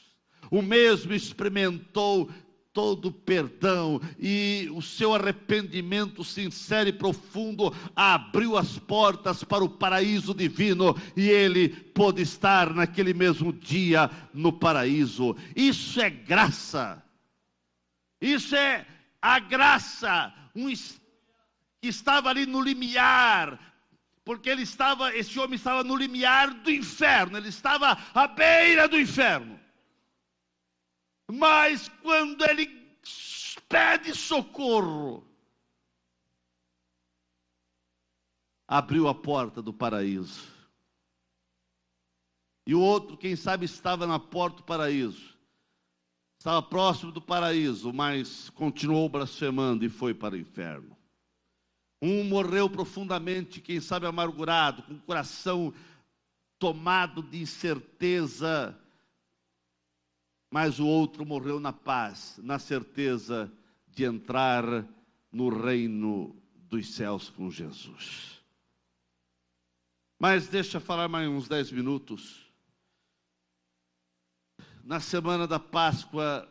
O mesmo experimentou todo o perdão, e o seu arrependimento sincero e profundo abriu as portas para o paraíso divino, e ele pôde estar naquele mesmo dia no paraíso. Isso é graça. Isso é a graça, que estava ali no limiar, porque esse homem estava no limiar do inferno, ele estava à beira do inferno. Mas quando ele pede socorro, abriu a porta do paraíso. E o outro, quem sabe, estava na porta do paraíso, estava próximo do paraíso, mas continuou blasfemando e foi para o inferno. Um morreu profundamente, quem sabe amargurado, com o coração tomado de incerteza, mas o outro morreu na paz, na certeza de entrar no reino dos céus com Jesus. Mas deixa eu falar mais uns 10 minutos. Na semana da Páscoa,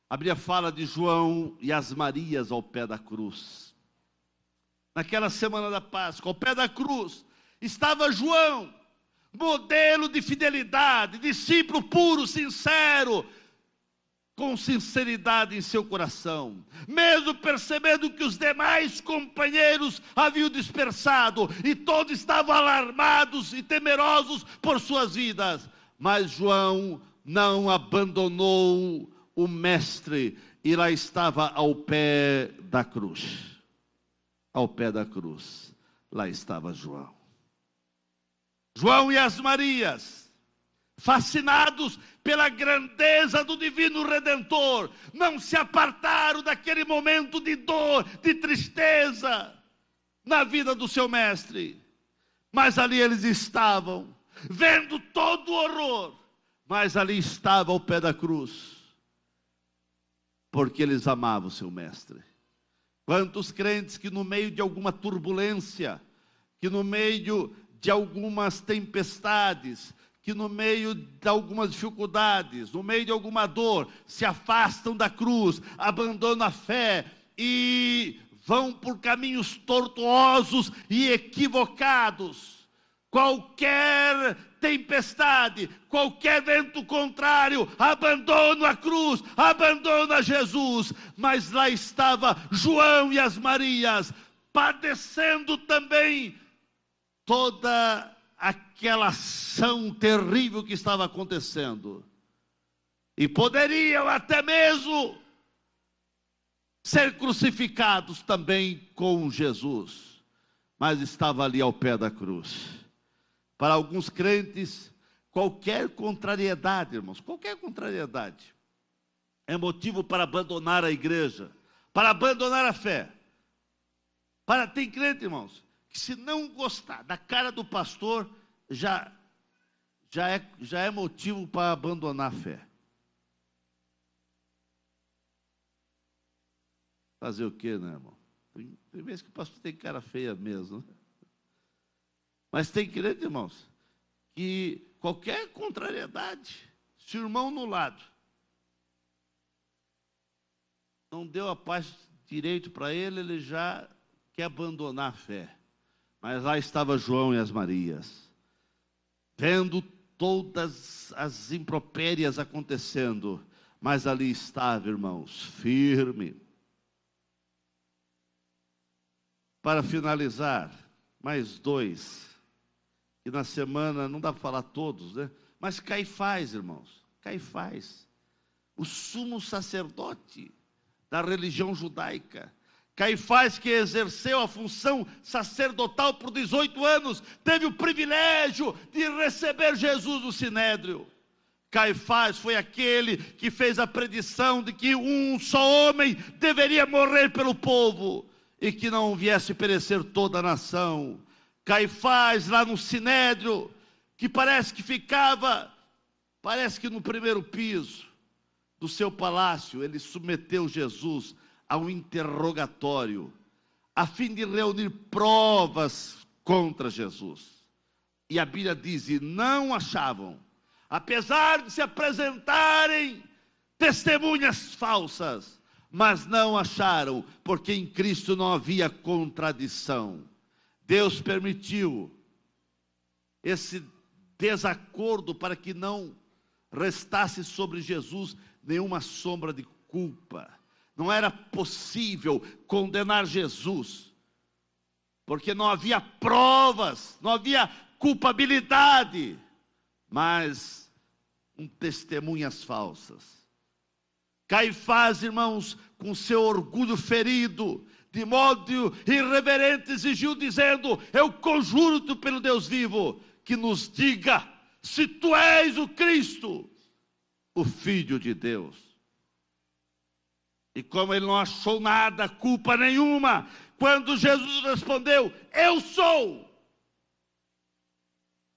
a Bíblia fala de João e as Marias ao pé da cruz. Naquela semana da Páscoa, ao pé da cruz, estava João, modelo de fidelidade, discípulo puro, sincero, com sinceridade em seu coração, mesmo percebendo que os demais companheiros haviam dispersado, e todos estavam alarmados e temerosos por suas vidas, mas João não abandonou o mestre, e lá estava ao pé da cruz. Ao pé da cruz, lá estava João. João e as Marias, fascinados pela grandeza do divino Redentor, não se apartaram daquele momento de dor, de tristeza na vida do seu mestre. Mas ali eles estavam, vendo todo o horror, mas ali estava ao pé da cruz, porque eles amavam o seu mestre. Quantos crentes que no meio de alguma turbulência, que no meio de algumas tempestades, que no meio de algumas dificuldades, no meio de alguma dor, se afastam da cruz, abandonam a fé e vão por caminhos tortuosos e equivocados. Qualquer tempestade, qualquer vento contrário, abandona a cruz, abandona Jesus. Mas lá estava João e as Marias, padecendo também toda aquela ação terrível que estava acontecendo, e poderiam até mesmo ser crucificados também com Jesus, mas estava ali ao pé da cruz. Para alguns crentes, qualquer contrariedade, irmãos, qualquer contrariedade é motivo para abandonar a igreja, para abandonar a fé. Tem crente, irmãos, que se não gostar da cara do pastor, já é motivo para abandonar a fé. Fazer o quê, né, irmão? Tem vezes que o pastor tem cara feia mesmo, né? Mas tem crente, irmãos, que qualquer contrariedade, se o irmão no lado não deu a paz direito para ele, ele já quer abandonar a fé. Mas lá estava João e as Marias, vendo todas as impropérias acontecendo, mas ali estava, irmãos, firme. Para finalizar, mais dois, que na semana, não dá para falar todos, né? Mas Caifás, irmãos, Caifás, o sumo sacerdote da religião judaica. Caifás, que exerceu a função sacerdotal por 18 anos, teve o privilégio de receber Jesus no Sinédrio. Caifás foi aquele que fez a predição de que um só homem deveria morrer pelo povo e que não viesse perecer toda a nação. Caifás, lá no Sinédrio, que parece que no primeiro piso do seu palácio, ele submeteu Jesus a um interrogatório, a fim de reunir provas contra Jesus. E a Bíblia diz, e não achavam, apesar de se apresentarem testemunhas falsas, mas não acharam, porque em Cristo não havia contradição. Deus permitiu esse desacordo para que não restasse sobre Jesus nenhuma sombra de culpa. Não era possível condenar Jesus, porque não havia provas, não havia culpabilidade, mas testemunhas falsas. Caifás, irmãos, com seu orgulho ferido, de modo irreverente, exigiu, dizendo: eu conjuro-te pelo Deus vivo, que nos diga se tu és o Cristo, o Filho de Deus. E como ele não achou nada, culpa nenhuma, quando Jesus respondeu: eu sou,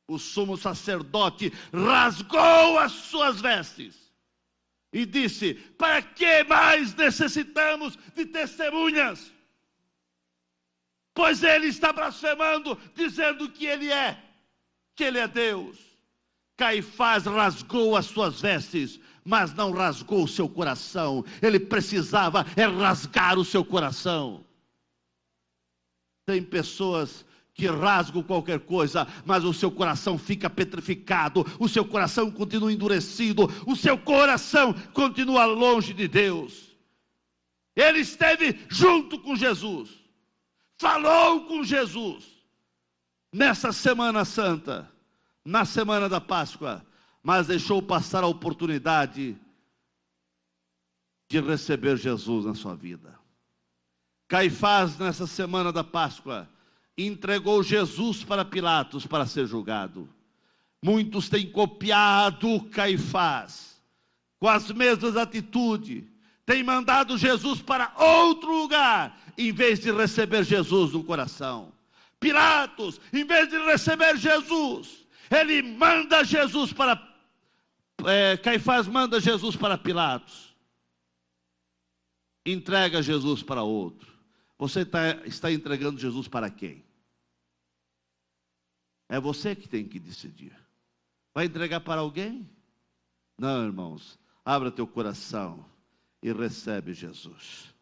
o sumo sacerdote rasgou as suas vestes e disse: para que mais necessitamos de testemunhas? Pois ele está blasfemando, dizendo que ele é Deus. Caifás rasgou as suas vestes, mas não rasgou o seu coração. Ele precisava rasgar o seu coração. Tem pessoas que rasgam qualquer coisa, mas o seu coração fica petrificado, o seu coração continua endurecido, o seu coração continua longe de Deus. Ele esteve junto com Jesus, falou com Jesus, nessa Semana Santa, na semana da Páscoa, mas deixou passar a oportunidade de receber Jesus na sua vida. Caifás, nessa semana da Páscoa, entregou Jesus para Pilatos para ser julgado. Muitos têm copiado Caifás, com as mesmas atitudes, têm mandado Jesus para outro lugar, em vez de receber Jesus no coração. Pilatos, em vez de receber Jesus, ele manda Jesus para Caifás manda Jesus para Pilatos, entrega Jesus para outro. Você está entregando Jesus para quem? É você que tem que decidir. Vai entregar para alguém? Não, irmãos, abra teu coração e recebe Jesus.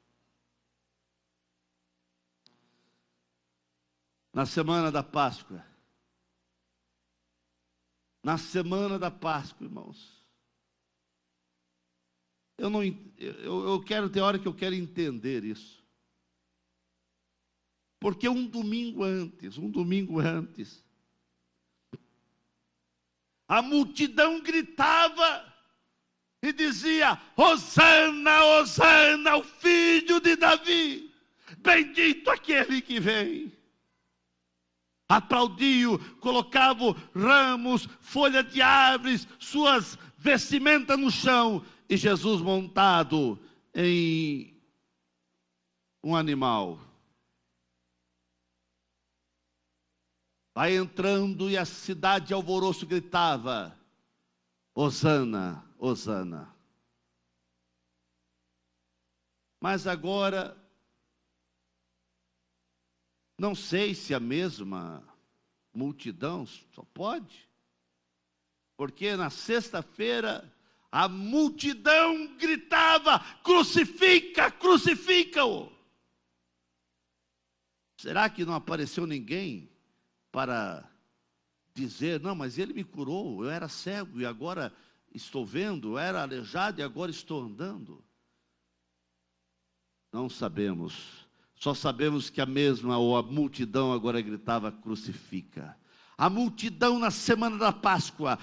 Na semana da Páscoa, irmãos, eu quero ter hora que eu quero entender isso. Porque um domingo antes, a multidão gritava e dizia: Hosana, Hosana, o filho de Davi, bendito aquele que vem. Aplaudiam, colocavam ramos, folha de árvores, suas vestimentas no chão, e Jesus montado em um animal. Vai entrando e a cidade de alvoroço gritava: Hosana, Hosana. Mas agora, não sei se a mesma multidão, só pode, porque na sexta-feira a multidão gritava: crucifica, crucifica-o. Será que não apareceu ninguém para dizer: não, mas ele me curou, eu era cego e agora estou vendo, eu era aleijado e agora estou andando? Não sabemos. Só sabemos que a multidão agora gritava: crucifica. A multidão na semana da Páscoa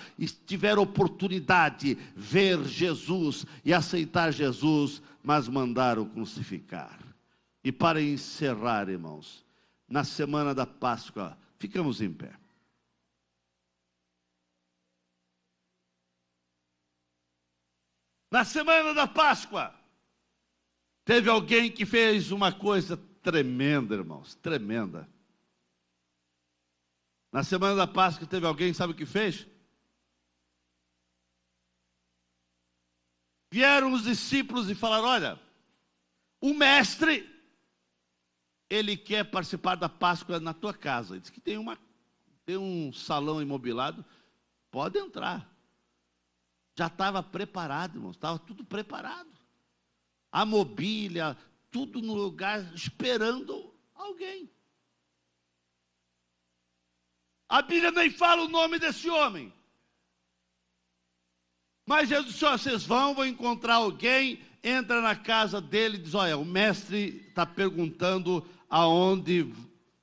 tiveram oportunidade de ver Jesus e aceitar Jesus, mas mandaram crucificar. E para encerrar, irmãos, na semana da Páscoa, ficamos em pé. Na semana da Páscoa, teve alguém que fez uma coisa tremenda, irmãos, tremenda. Na semana da Páscoa teve alguém, sabe o que fez? Vieram os discípulos e falaram: olha, o mestre, ele quer participar da Páscoa na tua casa. Ele disse que tem um salão imobilado, pode entrar. Já estava preparado, irmãos, estava tudo preparado. A mobília, tudo no lugar, esperando alguém. A Bíblia nem fala o nome desse homem. Mas Jesus disse: vocês vão encontrar alguém, entra na casa dele e diz: olha, o mestre está perguntando aonde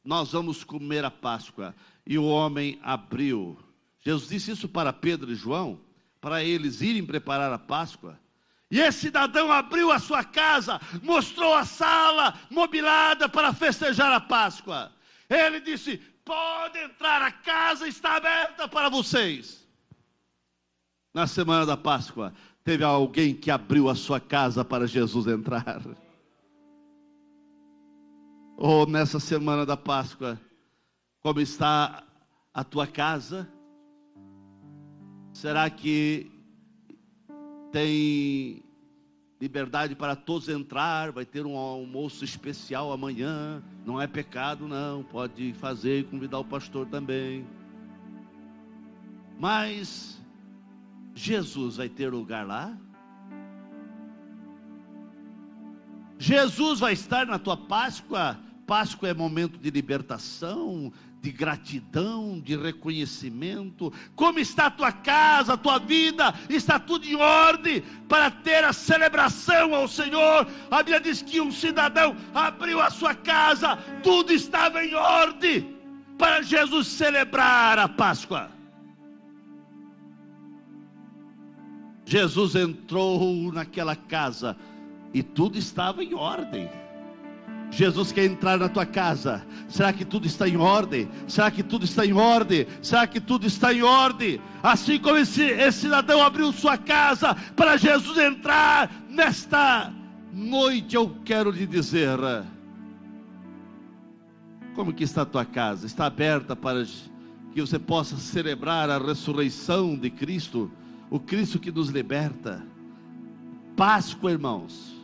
nós vamos comer a Páscoa. E o homem abriu. Jesus disse isso para Pedro e João, para eles irem preparar a Páscoa. E esse cidadão abriu a sua casa, mostrou a sala mobilada para festejar a Páscoa. Ele disse: pode entrar, a casa está aberta para vocês. Na semana da Páscoa, teve alguém que abriu a sua casa para Jesus entrar. Ou nessa semana da Páscoa, como está a tua casa? Será que tem liberdade para todos entrar? Vai ter um almoço especial amanhã? Não é pecado, não. Pode fazer e convidar o pastor também. Mas Jesus vai ter lugar lá? Jesus vai estar na tua Páscoa? Páscoa é momento de libertação, de gratidão, de reconhecimento. Como está a tua casa, a tua vida? Está tudo em ordem para ter a celebração ao Senhor? A Bíblia diz que um cidadão abriu a sua casa, tudo estava em ordem para Jesus celebrar a Páscoa. Jesus entrou naquela casa e tudo estava em ordem. Jesus quer entrar na tua casa. Será que tudo está em ordem? Será que tudo está em ordem? Será que tudo está em ordem? Assim como esse cidadão abriu sua casa para Jesus entrar, nesta noite eu quero lhe dizer: como que está a tua casa? Está aberta para que você possa celebrar a ressurreição de Cristo, o Cristo que nos liberta? Páscoa, irmãos,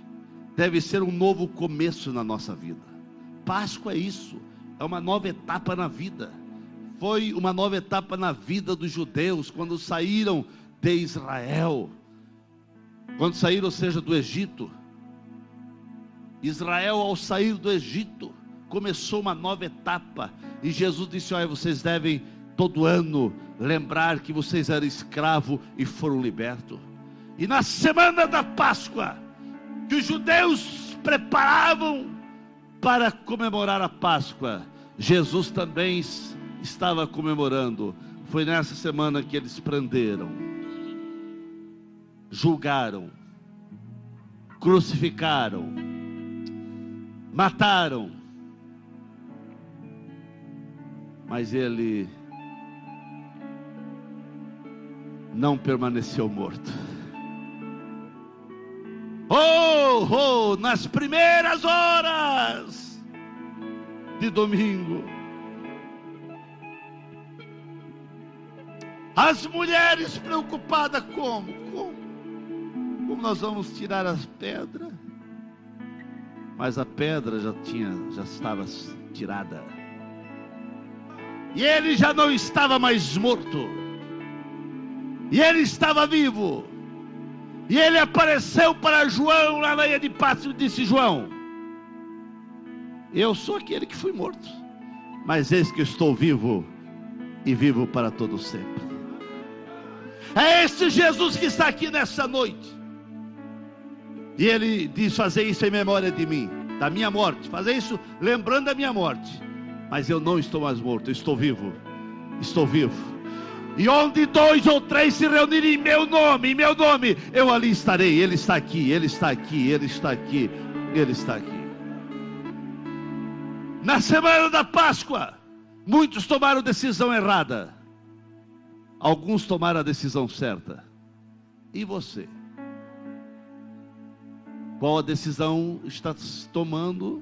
deve ser um novo começo na nossa vida. Páscoa é isso, é uma nova etapa na vida. Foi uma nova etapa na vida dos judeus, quando saíram de Israel, quando saíram, ou seja, do Egito. Israel, ao sair do Egito, começou uma nova etapa, e Jesus disse: olha, vocês devem todo ano lembrar que vocês eram escravos e foram libertos. E na semana da Páscoa, que os judeus preparavam para comemorar a Páscoa, Jesus também estava comemorando. Foi nessa semana que eles prenderam, julgaram, crucificaram, mataram, mas ele não permaneceu morto. Nas primeiras horas de domingo, as mulheres preocupadas: como nós vamos tirar as pedras? Mas a pedra já estava tirada, e ele já não estava mais morto, e ele estava vivo. E ele apareceu para João lá na ilha de Pátmos e disse: João, eu sou aquele que fui morto, mas eis que estou vivo, e vivo para todo sempre. É este Jesus que está aqui nessa noite. E ele diz: fazer isso em memória de mim, da minha morte. Fazer isso lembrando da minha morte. Mas eu não estou mais morto, eu estou vivo. Estou vivo. E onde 2 ou 3 se reunirem em meu nome, eu ali estarei. Ele está aqui, Ele está aqui, Ele está aqui, Ele está aqui. Na semana da Páscoa, muitos tomaram decisão errada. Alguns tomaram a decisão certa. E você? Qual a decisão está tomando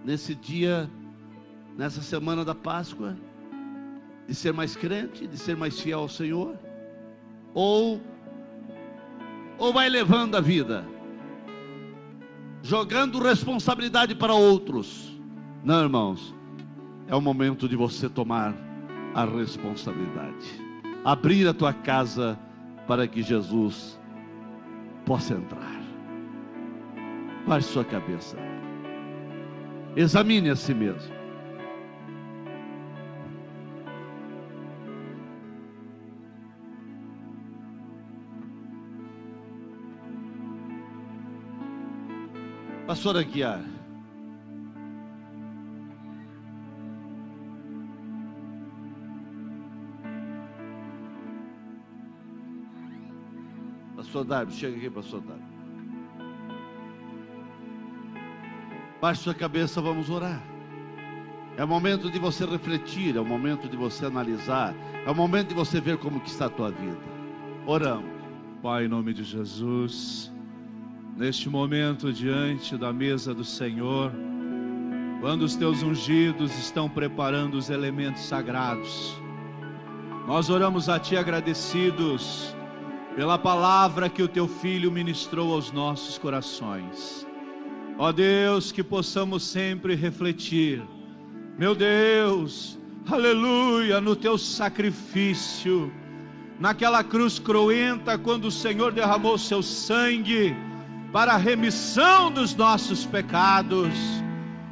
nesse dia, nessa semana da Páscoa? De ser mais crente, de ser mais fiel ao Senhor? Ou vai levando a vida, jogando responsabilidade para outros? Não, irmãos, é o momento de você tomar a responsabilidade, abrir a tua casa para que Jesus possa entrar. Baixe sua cabeça, examine a si mesmo. Pastor Aguiar, Pastor Darby, chega aqui, Pastor Darby. Baixe sua cabeça, vamos orar. É o momento de você refletir, é o momento de você analisar, é o momento de você ver como que está a tua vida. Oramos. Pai, em nome de Jesus, neste momento diante da mesa do Senhor, quando os teus ungidos estão preparando os elementos sagrados, nós oramos a Ti agradecidos pela palavra que o Teu Filho ministrou aos nossos corações. Ó Deus, que possamos sempre refletir, meu Deus, aleluia, no Teu sacrifício, naquela cruz cruenta, quando o Senhor derramou Seu sangue para a remissão dos nossos pecados.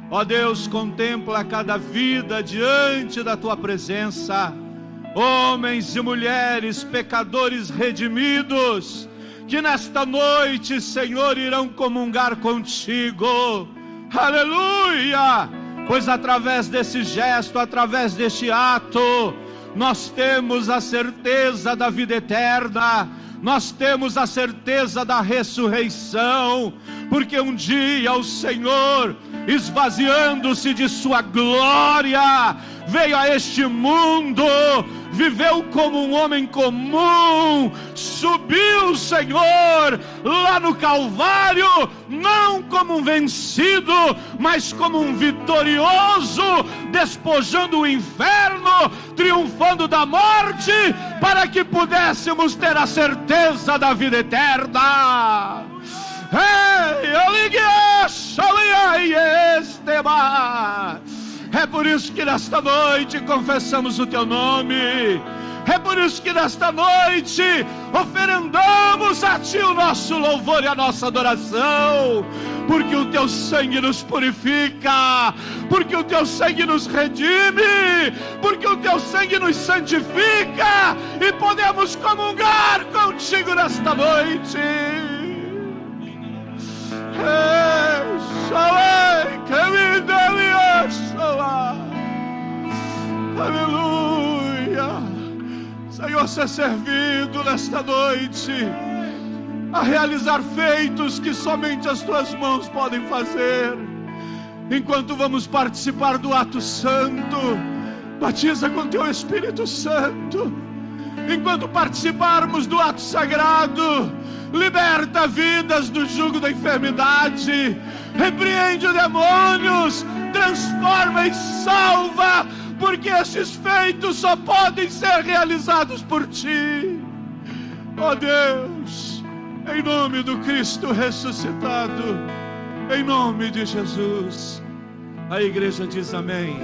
Ó Deus, contempla cada vida diante da Tua presença, homens e mulheres, pecadores redimidos, que nesta noite, Senhor, irão comungar contigo, aleluia, pois através desse gesto, através deste ato, nós temos a certeza da vida eterna, nós temos a certeza da ressurreição, porque um dia o Senhor, esvaziando-se de sua glória, veio a este mundo, viveu como um homem comum, subiu o Senhor lá no Calvário, não como um vencido, mas como um vitorioso, despojando o inferno, triunfando da morte, para que pudéssemos ter a certeza da vida eterna. É por isso que nesta noite confessamos o Teu nome, é por isso que nesta noite oferendamos a Ti o nosso louvor e a nossa adoração, porque o Teu sangue nos purifica, porque o Teu sangue nos redime, porque o Teu sangue nos santifica, e podemos comungar contigo nesta noite. Aleluia. Senhor, ser servido nesta noite a realizar feitos que somente as Tuas mãos podem fazer. Enquanto vamos participar do ato santo, batiza com Teu Espírito Santo. Enquanto participarmos do ato sagrado, liberta vidas do jugo da enfermidade, repreende demônios, transforma e salva, porque esses feitos só podem ser realizados por Ti. Ó Deus, em nome do Cristo ressuscitado, em nome de Jesus, a igreja diz amém.